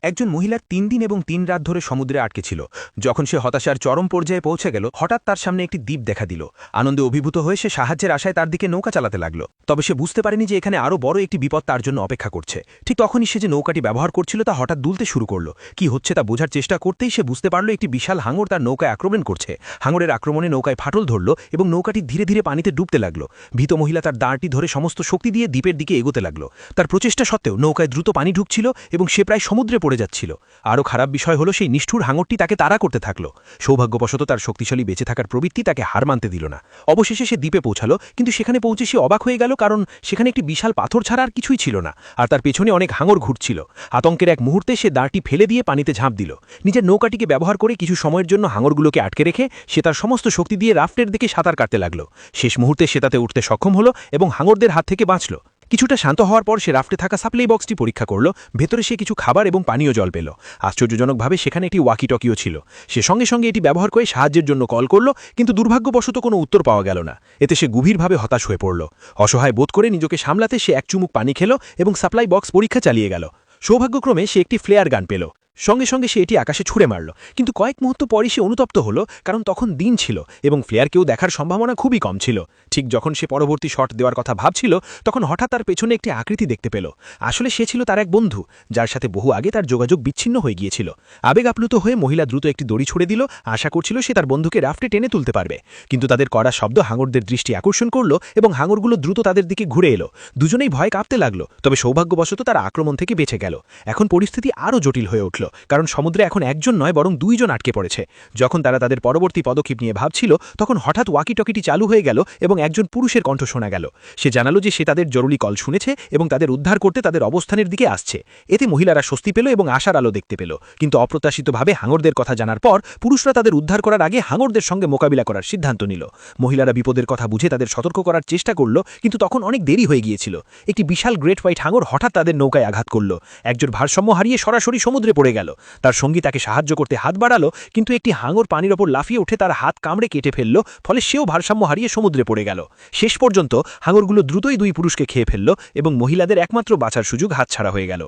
একজন মহিলা ৩ দিন এবং ৩ রাত ধরে সমুদ্রে আটকে ছিল। যখন সে হতাশার চরম পর্যায়ে পৌঁছে গেল, হঠাৎ তার সামনে একটি দ্বীপ দেখা দিল। আনন্দে অভিভূত হয়ে সে সাহায্যের আশায় তার দিকে নৌকা চালাতে লাগল। তবে সে বুঝতে পারেনি যে এখানে আরও বড় একটি বিপদ তার জন্য অপেক্ষা করছে। ঠিক তখনই সে যে নৌকাটি ব্যবহার করছিল তা হঠাৎ দুলতে শুরু করল। কি হচ্ছে তা বোঝার চেষ্টা করতেই সে বুঝতে পারল একটি বিশাল হাঙর তার নৌকায় আক্রমণ করছে। হাঙরের আক্রমণে নৌকায় ফাটল ধরল এবং নৌকাটি ধীরে ধীরে পানিতে ডুবতে লাগল। ভীত মহিলা তার দাঁড়টি ধরে সমস্ত শক্তি দিয়ে দ্বীপের দিকে এগোতে লাগল। তার প্রচেষ্টা সত্ত্বেও নৌকায় দ্রুত পানি ঢুকছিল এবং সে প্রায় সমুদ্রে পড়ে যাচ্ছিল। আরও খারাপ বিষয় হলো সেই নিষ্ঠুর হাঙরটি তাকে তাড়া করতে থাকল। সৌভাগ্যবশত তার শক্তিশালী বেঁচে থাকার প্রবৃত্তি তাকে হার মানতে দিল না। অবশেষে সে দ্বীপে পৌঁছালো, কিন্তু সেখানে পৌঁছে সে অবাক হয়ে গেল, কারণ সেখানে একটি বিশাল পাথর ছাড়া আর কিছুই ছিল না, আর তার পেছনে অনেক হাঙর ঘুরছিল। আতঙ্কের এক মুহূর্তে সে দাঁড়টি ফেলে দিয়ে পানিতে ঝাঁপ দিল। নিজের নৌকাটিকে ব্যবহার করে কিছু সময়ের জন্য হাঙরগুলোকে আটকে রেখে সে তার সমস্ত শক্তি দিয়ে রাফটের দিকে সাঁতার কাটতে লাগল। শেষ মুহূর্তে সে তাতে উঠতে সক্ষম হল এবং হাঙরদের হাত থেকে বাঁচল। কিছুটা শান্ত হওয়ার পর সে রাফটে থাকা সাপ্লাই বক্সটি পরীক্ষা করল। ভেতরে সে কিছু খাবার এবং পানীয় জল পেল। আশ্চর্যজনকভাবে সেখানে একটি ওয়াকি টকিও ছিল। সে সঙ্গে সঙ্গে এটি ব্যবহার করে সাহায্যের জন্য কল করল, কিন্তু দুর্ভাগ্যবশত কোনো উত্তর পাওয়া গেল না। এতে সে গভীরভাবে হতাশ হয়ে পড়ল। অসহায় বোধ করে নিজেকে সামলাতে সে এক চুমুক পানি খেল এবং সাপ্লাই বক্স পরীক্ষা চালিয়ে গেল। সৌভাগ্যক্রমে সে একটি ফ্লেয়ার গান পেল। সঙ্গে সঙ্গে সে এটি আকাশে ছুঁড়ে মারল, কিন্তু কয়েক মুহূর্ত পরই সে অনুতপ্ত হল, কারণ তখন দিন ছিল এবং ফ্লেয়ারকেও দেখার সম্ভাবনা খুবই কম ছিল। ঠিক যখন সে পরবর্তী শট দেওয়ার কথা ভাবছিল, তখন হঠাৎ তার পেছনে একটি আকৃতি দেখতে পেল। আসলে সে ছিল তার এক বন্ধু, যার সাথে বহু আগে তার যোগাযোগ বিচ্ছিন্ন হয়ে গিয়েছিল। আবেগ আপ্লুত হয়ে মহিলা দ্রুত একটি দড়ি ছুড়ে দিল, আশা করছিল সে তার বন্ধুকে রাফটে টেনে তুলতে পারবে। কিন্তু তাদের কড়া শব্দ হাঙরদের দৃষ্টি আকর্ষণ করল এবং হাঙরগুলো দ্রুত তাদের দিকে ঘুরে এলো। দুজনেই ভয় কাঁপতে লাগল, তবে সৌভাগ্যবশত তারা আক্রমণ থেকে বেঁচে গেল। এখন পরিস্থিতি আরও জটিল হয়ে উঠল, কারণ সমুদ্রে এখন একজন নয় বরং দুইজন আটকে পড়েছে। যখন তারা তাদের পরবর্তী পদক্ষেপ নিয়ে ভাবছিল, তখন হঠাৎ ওয়াকি টকিটি চালু হয়ে গেল এবং একজন পুরুষের কণ্ঠ শোনা গেল। সে জানালো যে সে তাদের জরুরি কল শুনেছে এবং তাদের উদ্ধার করতে তাদের অবস্থানের দিকে আসছে। এতে মহিলারা স্বস্তি পেল এবং আশার আলো দেখতে পেল। কিন্তু অপ্রত্যাশিতভাবে হাঙরদের কথা জানার পর পুরুষরা তাদের উদ্ধার করার আগে হাঙরদের সঙ্গে মোকাবিলা করার সিদ্ধান্ত নিল। মহিলারা বিপদের কথা বুঝে তাদের সতর্ক করার চেষ্টা করল, কিন্তু তখন অনেক দেরি হয়ে গিয়েছিল। একটি বিশাল গ্রেট হোয়াইট হাঙর হঠাৎ তাদের নৌকায় আঘাত করল। একজন ভারসাম্য হারিয়ে সরাসরি সমুদ্রে পড়ে গেল। তার সঙ্গী তাকে সাহায্য করতে হাত বাড়ালো, কিন্তু একটি হাঙর পানির ওপর লাফিয়ে উঠে তার হাত কামড়ে কেটে ফেলল, ফলে সেও ভারসাম্য হারিয়ে সমুদ্রে পড়ে গেল। শেষ পর্যন্ত হাঙরগুলো দ্রুতই দুই পুরুষকে খেয়ে ফেলল এবং মহিলাদের একমাত্র বাঁচার সুযোগ হাতছাড়া হয়ে গেল।